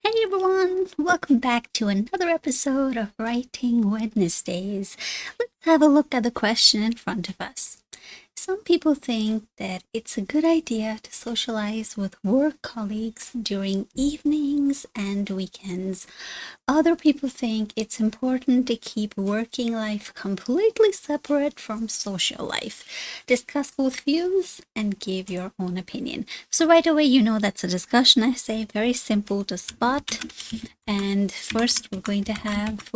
Hey everyone, welcome back to another episode of Writing Wednesdays. Let's have a look at the question in front of us. Some people think that it's a good idea to socialize with work colleagues during evenings and weekends. Other people think it's important to keep working life completely separate from social life. Discuss both views and give your own opinion. So right away, you know that's a discussion essay, very simple to spot. And first I'm going to have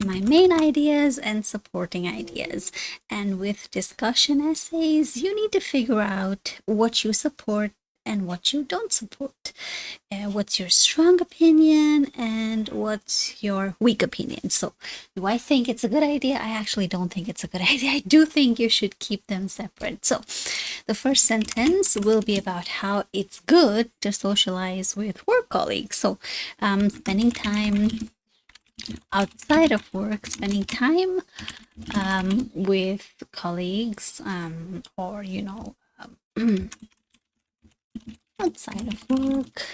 my main ideas and supporting ideas. And with discussion essays, you need to figure out what you support and what you don't support. What's your strong opinion and what's your weak opinion? So, do I think it's a good idea? I actually don't think it's a good idea. I do think you should keep them separate. So, the first sentence will be about how it's good to socialize with work colleagues. So, spending time outside of work, spending time with colleagues or, outside of work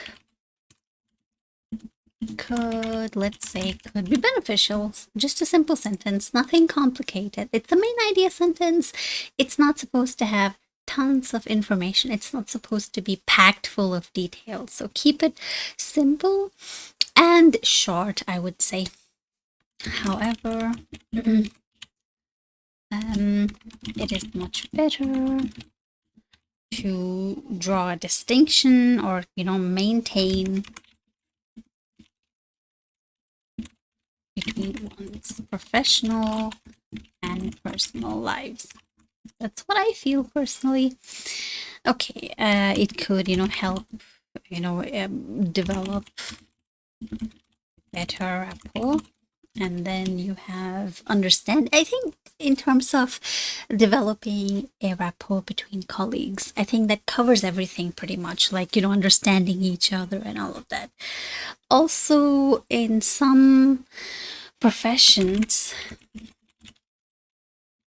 could be beneficial. Just a simple sentence, nothing complicated. It's a main idea sentence. It's not supposed to have tons of information. It's not supposed to be packed full of details. So keep it simple and short, I would say. However, it is much better to draw a distinction or, maintain between one's professional and personal lives. That's what I feel personally. Okay, it could, help, develop better rapport. And then you have understand. I think in terms of developing a rapport between colleagues, I think that covers everything pretty much, like, understanding each other and all of that. Also, in some professions,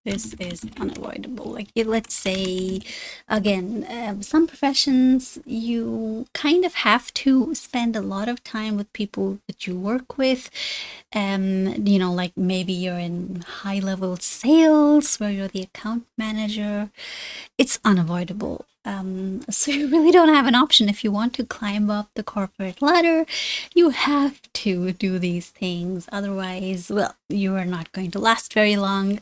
this is unavoidable. Like, let's say, again, some professions, you kind of have to spend a lot of time with people that you work with. Like maybe you're in high level sales where you're the account manager. It's unavoidable. So you really don't have an option. If you want to climb up the corporate ladder, you have to do these things. Otherwise, well, you are not going to last very long.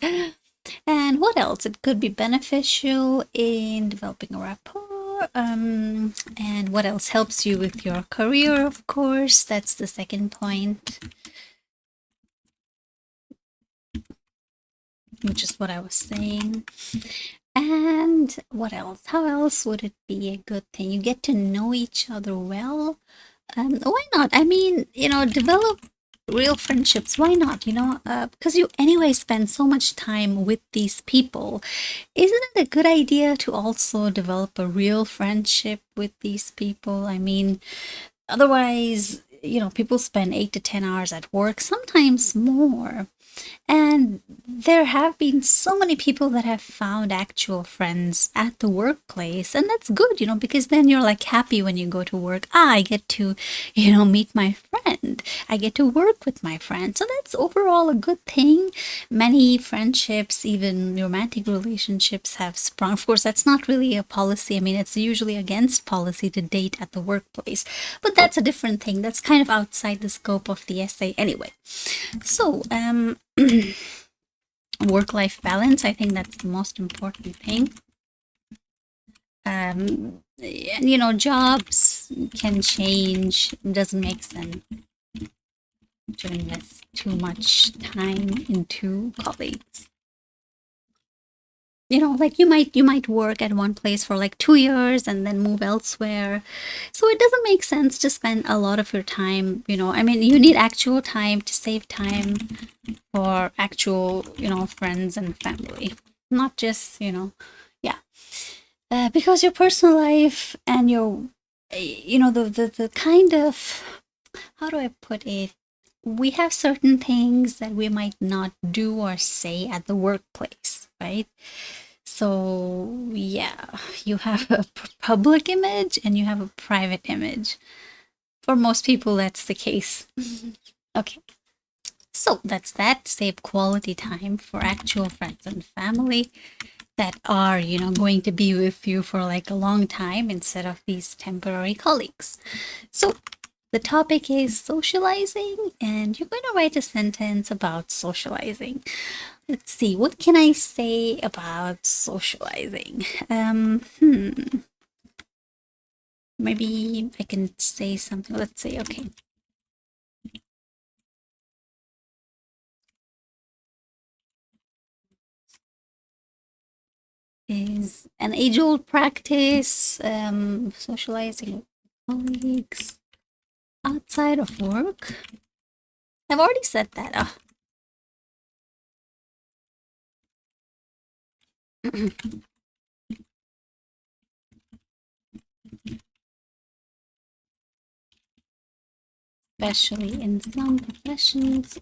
And what else? It could be beneficial in developing a rapport. And what else helps you with your career, of course. That's the second point, which is what I was saying. And what else? How else would it be a good thing? You get to know each other well. Why not? I mean, develop real friendships. Why not? Because you anyway spend so much time with these people. Isn't it a good idea to also develop a real friendship with these people? I mean, otherwise, people spend 8 to 10 hours at work, sometimes more. And there have been so many people that have found actual friends at the workplace. And that's good, because then you're like happy when you go to work. I get to, meet my friend. I get to work with my friend. So that's overall a good thing. Many friendships, even romantic relationships, have sprung. Of course, that's not really a policy. I mean, it's usually against policy to date at the workplace. But that's a different thing. That's kind of outside the scope of the essay anyway. So, work-life balance, I think that's the most important thing. And jobs can change. It doesn't make sense to invest too much time into colleagues. Like you might work at one place for like 2 years and then move elsewhere. So it doesn't make sense to spend a lot of your time, I mean, you need actual time to save time for actual, friends and family. Not just, yeah. Because your personal life and your, the kind of, how do I put it? We have certain things that we might not do or say at the workplace, right? So, yeah, you have a public image and you have a private image. for most people, that's the case. Okay. So that's that. Save quality time for actual friends and family that are, going to be with you for like a long time instead of these temporary colleagues. So the topic is socializing, and you're going to write a sentence about socializing. Let's see, what can I say about socializing? Maybe I can say something. Let's say, okay. Is an age-old practice, socializing with colleagues outside of work. I've already said that. Especially in some professions.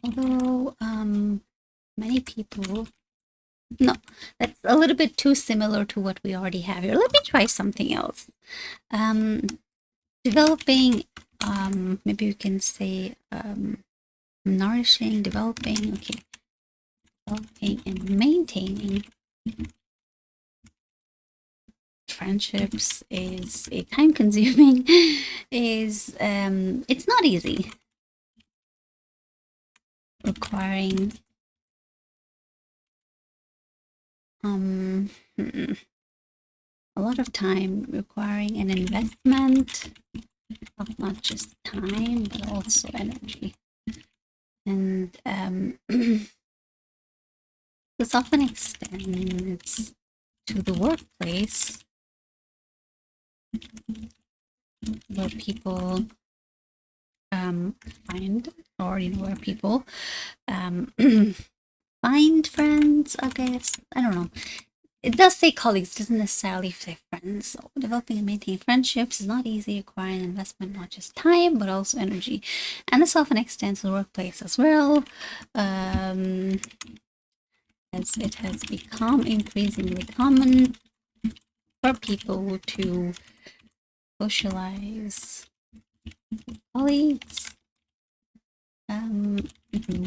Although many people, no, that's a little bit too similar to what we already have here. Let me try something else. Developing, maybe we can say nourishing, developing, okay, developing and maintaining friendships is a time consuming, is it's not easy, requiring a lot of time, requiring an investment of not just time but also energy. And this often extends to the workplace, where people find, or where people find friends, I guess. I don't know. It does say colleagues, doesn't necessarily say friends. So developing and maintaining friendships is not easy, requiring investment, not just time, but also energy. And this often extends to the workplace as well, as it has become increasingly common for people to socialize with colleagues, even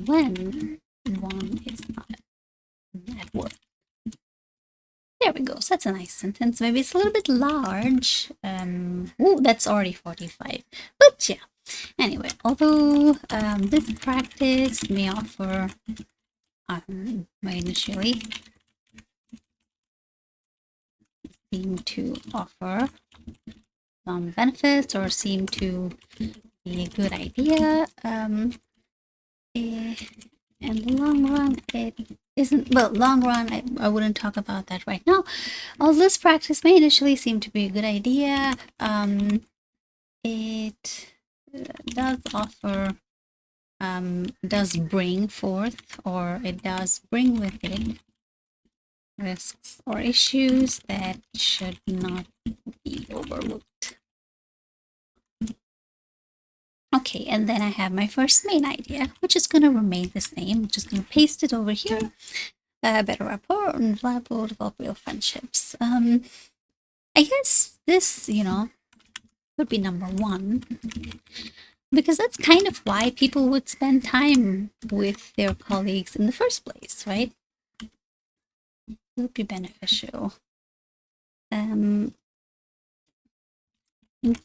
when one is not at work. There we go. So that's a nice sentence. Maybe it's a little bit large. Ooh, that's already 45. But yeah. Anyway, although this practice may offer, initially seem to offer some benefits or seem to be a good idea, in the long run, it isn't. Well, long run, I wouldn't talk about that right now. Although this practice may initially seem to be a good idea, it does offer, does bring forth, or it does bring with it risks or issues that should not be overlooked. Okay, and then I have my first main idea, which is going to remain the same. I'm just going to paste it over here. Better rapport and reliable, develop real friendships. I guess this, would be number one, because that's kind of why people would spend time with their colleagues in the first place, right? It would be beneficial. In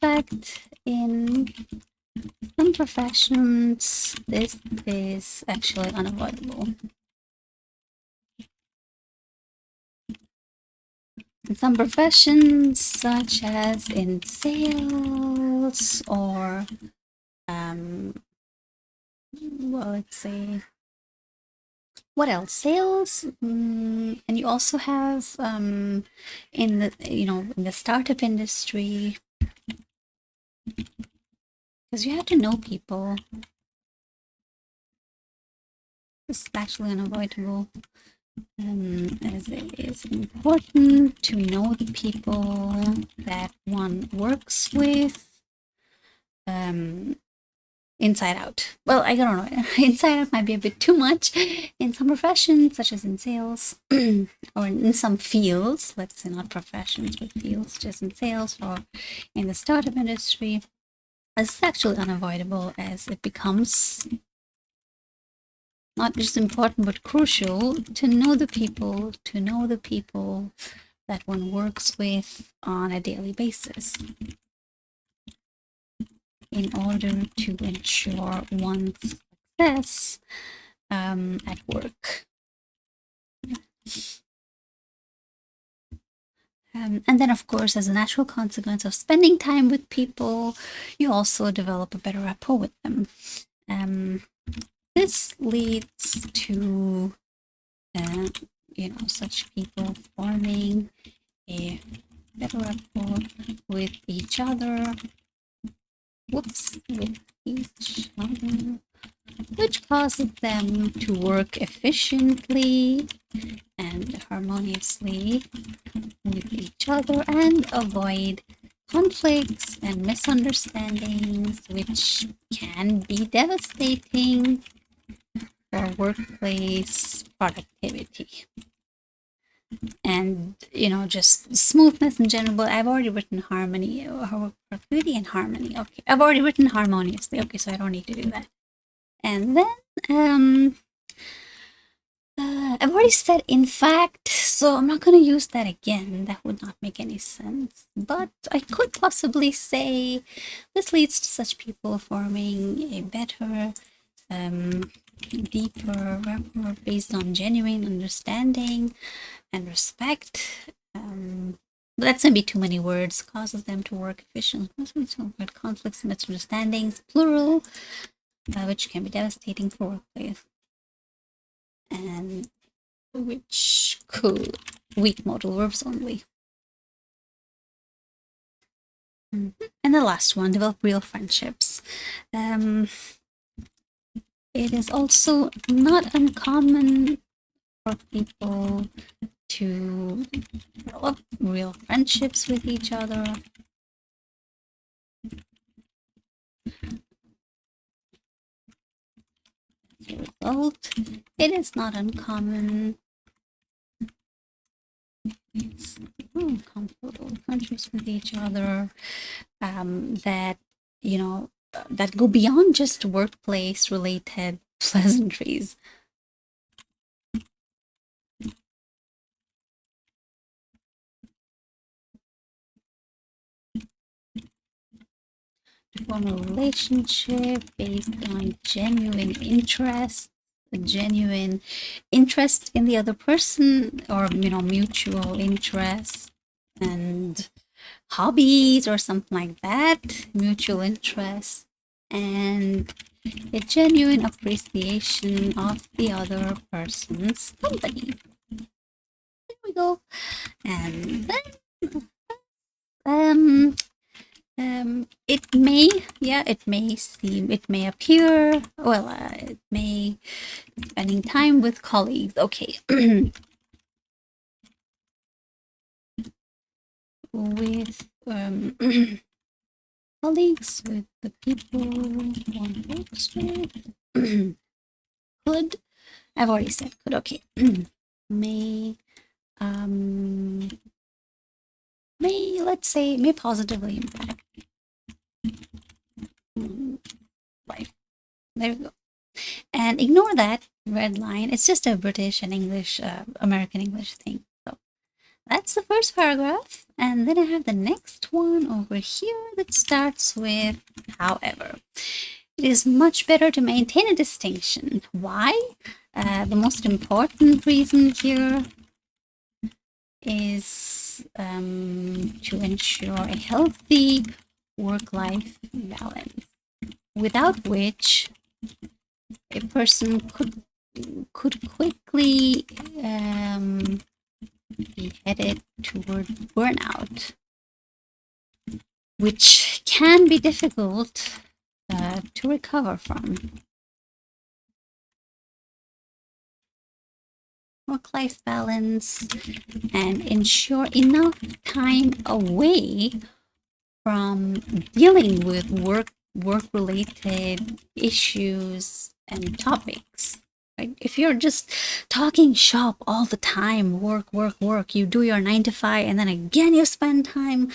fact, in some professions, this is actually unavoidable. In some professions, such as in sales or, well, let's say, what else? Sales, and you also have in the in the startup industry, because you have to know people. This is actually unavoidable, as it is important to know the people that one works with. inside out. Well, I don't know. Inside out might be a bit too much in some professions, such as in sales, or in some fields. Let's say not professions, but fields, just in sales or in the startup industry. It's actually unavoidable as it becomes not just important but crucial to know the people, that one works with on a daily basis in order to ensure one's success at work. And then, of course, as a natural consequence of spending time with people, you also develop a better rapport with them. This leads to, such people forming a better rapport with each other. With each other, which causes them to work efficiently and harmoniously with each other and avoid conflicts and misunderstandings, which can be devastating for workplace productivity and just smoothness in general. But I've already written harmony, productivity and harmony. Okay, I've already written harmoniously. Okay, so I don't need to do that. And then I've already said in fact, so I'm not going to use that again. That would not make any sense. But I could possibly say this leads to such people forming a better, deeper rapport based on genuine understanding and respect. That's gonna be too many words. Causes them to work efficiently. Conflicts and misunderstandings, plural, which can be devastating for workplace, and which could weak modal verbs only. And the last one, develop real friendships. It is also not uncommon for people to develop real friendships with each other. As a result, it is not uncommon. Comfortable friendships with each other that that go beyond just workplace related pleasantries. To form a relationship based on genuine interest, a genuine interest in the other person, or mutual interest and hobbies or something like that, mutual interest and a genuine appreciation of the other person's company. There we go. And then it may appear, it may spending time with colleagues. Okay. With colleagues, with the people one works with. Could, I've already said could. Okay. may positively impact life. There we go. And ignore that red line. It's just a British and English, American English thing. So that's the first paragraph. And then I have the next one over here that starts with however. It is much better to maintain a distinction. Why? The most important reason here is to ensure a healthy work-life balance, without which a person could quickly be headed toward burnout, which can be difficult to recover from. Work-life balance and ensure enough time away from dealing with work work-related issues and topics. Right? If you're just talking shop all the time, work, work, work, you do your 9 to 5, and then again you spend time.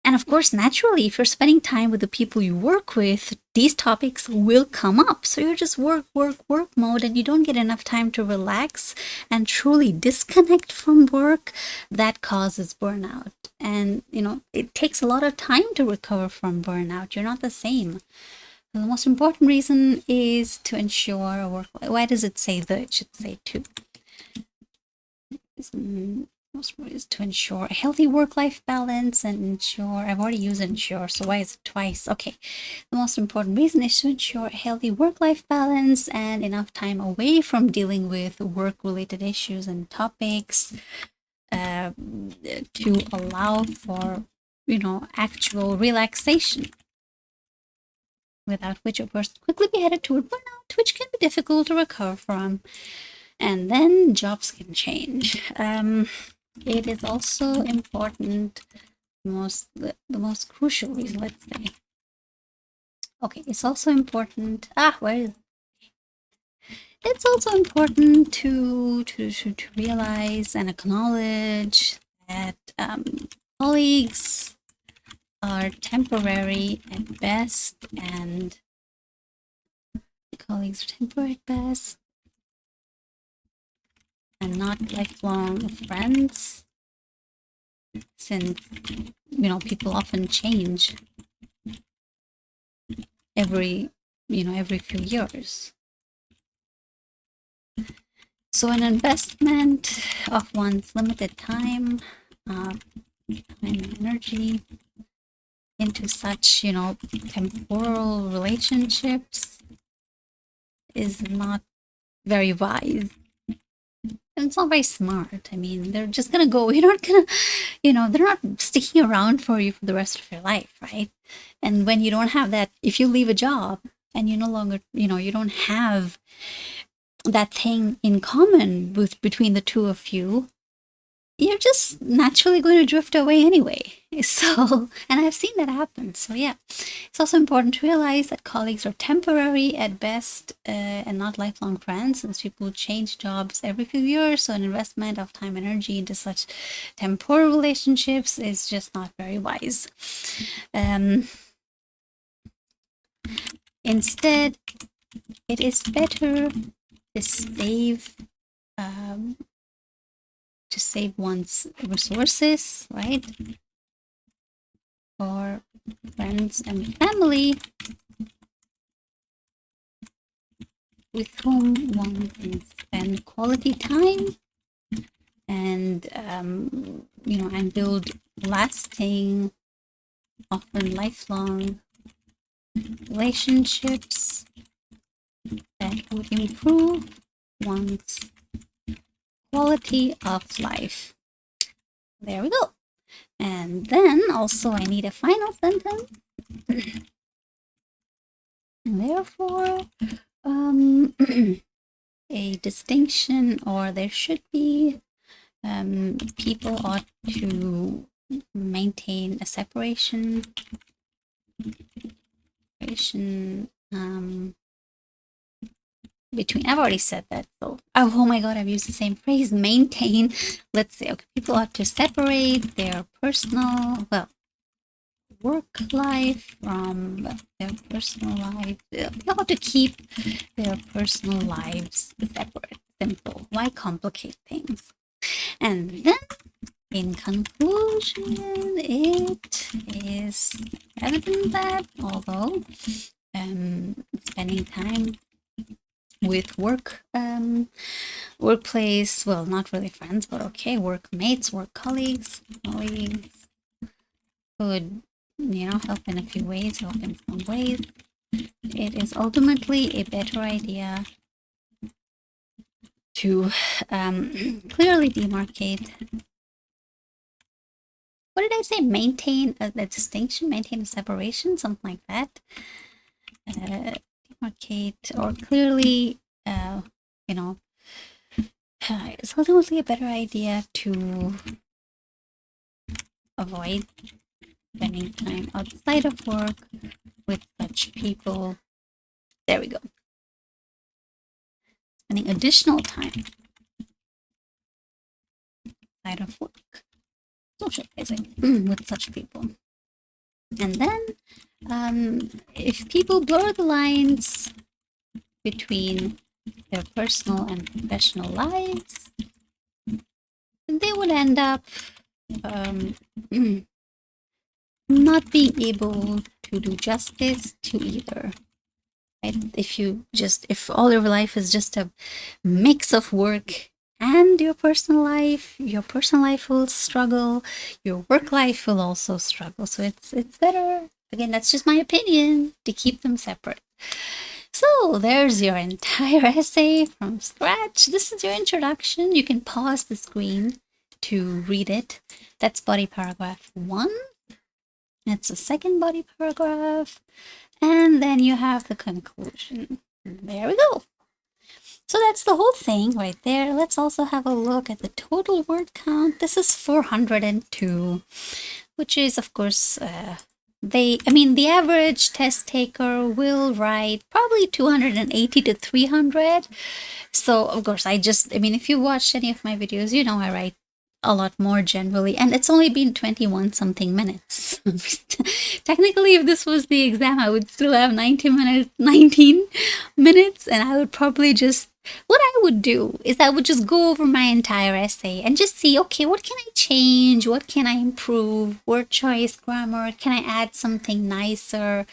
And of course, naturally, if you're spending time with the people you work with, these topics will come up. So you're just work, work, work mode, and you don't get enough time to relax and truly disconnect from work. That causes burnout. And, it takes a lot of time to recover from burnout. You're not the same. The most important reason is to ensure a work life. Why does it say the? It should say to. Most is to ensure a healthy work-life balance and ensure. I've already used ensure, so why is it twice? Okay. The most important reason is to ensure a healthy work-life balance and enough time away from dealing with work-related issues and topics to allow for, actual relaxation, without which a person quickly be headed toward burnout, which can be difficult to recover from. And then jobs can change. It is also important, the most crucial reason, let's say. Okay, it's also important. Where is it? It's also important to realize and acknowledge that colleagues are temporary at best, and and not lifelong friends, since people often change every few years. So an investment of one's limited time and energy into such temporal relationships is not very wise. And it's not very smart. I mean, they're just gonna go. You're not gonna, they're not sticking around for you for the rest of your life, right? And when you don't have that, if you leave a job and you no longer, you don't have that thing in common between the two of you, you're just naturally going to drift away anyway. So, and I've seen that happen. So yeah, it's also important to realize that colleagues are temporary at best and not lifelong friends, since people change jobs every few years. So an investment of time and energy into such temporal relationships is just not very wise. Instead, it is better to save one's resources, right? For friends and family with whom one can spend quality time and and build lasting, often lifelong relationships that would improve one's quality of life. There we go. And then also I need a final sentence. And therefore, a distinction, or there should be, people ought to maintain a separation between, I've already said that, so oh my god, I've used the same phrase, maintain. Let's say, okay, people ought to separate their personal, work life from their personal life. They ought to keep their personal lives separate. Simple. Why complicate things? And then, in conclusion, it is evident that although spending time with workplace, well, not really friends, but okay, workmates, work colleagues could, help in a few ways, help in some ways, it is ultimately a better idea to clearly demarcate. What did I say? Maintain a distinction, maintain a separation, something like that. Demarcate or clearly, it's ultimately a better idea to avoid spending time outside of work with such people. There we go. Spending additional time outside of work, socializing with such people. And then, if people blur the lines between their personal and professional lives, they would end up not being able to do justice to either. Right? If all your life is just a mix of work and your personal life will struggle, your work life will also struggle. So it's better, again, that's just my opinion, to keep them separate. So there's your entire essay from scratch. This is your introduction. You can pause the screen to read it. That's body paragraph 1. It's the second body paragraph. And then you have the conclusion. There we go. So that's the whole thing right there. Let's also have a look at the total word count. This is 402, which is, of course, the average test taker will write probably 280 to 300. So, of course, if you watched any of my videos, you know I write a lot more generally, and it's only been 21 something minutes. Technically, if this was the exam, I would still have 19 minutes, and I would probably what I would do is I would just go over my entire essay and just see, okay, what can I change? What can I improve? Word choice, grammar, can I add something nicer?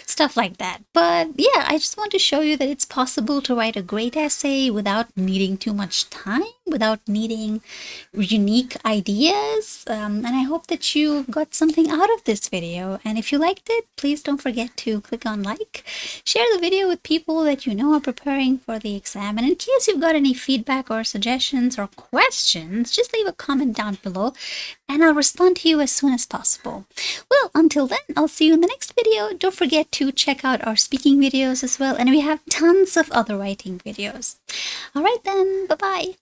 Stuff like that. But yeah, I just want to show you that it's possible to write a great essay without needing too much time, without needing unique ideas. And I hope that you got something out of this video. And if you liked it, please don't forget to click on like, share the video with people that you know are preparing for the exam. And in case you've got any feedback or suggestions or questions, just leave a comment down below and I'll respond to you as soon as possible. Well, until then, I'll see you in the next video. Don't forget to check out our speaking videos as well. And we have tons of other writing videos. All right then, bye-bye.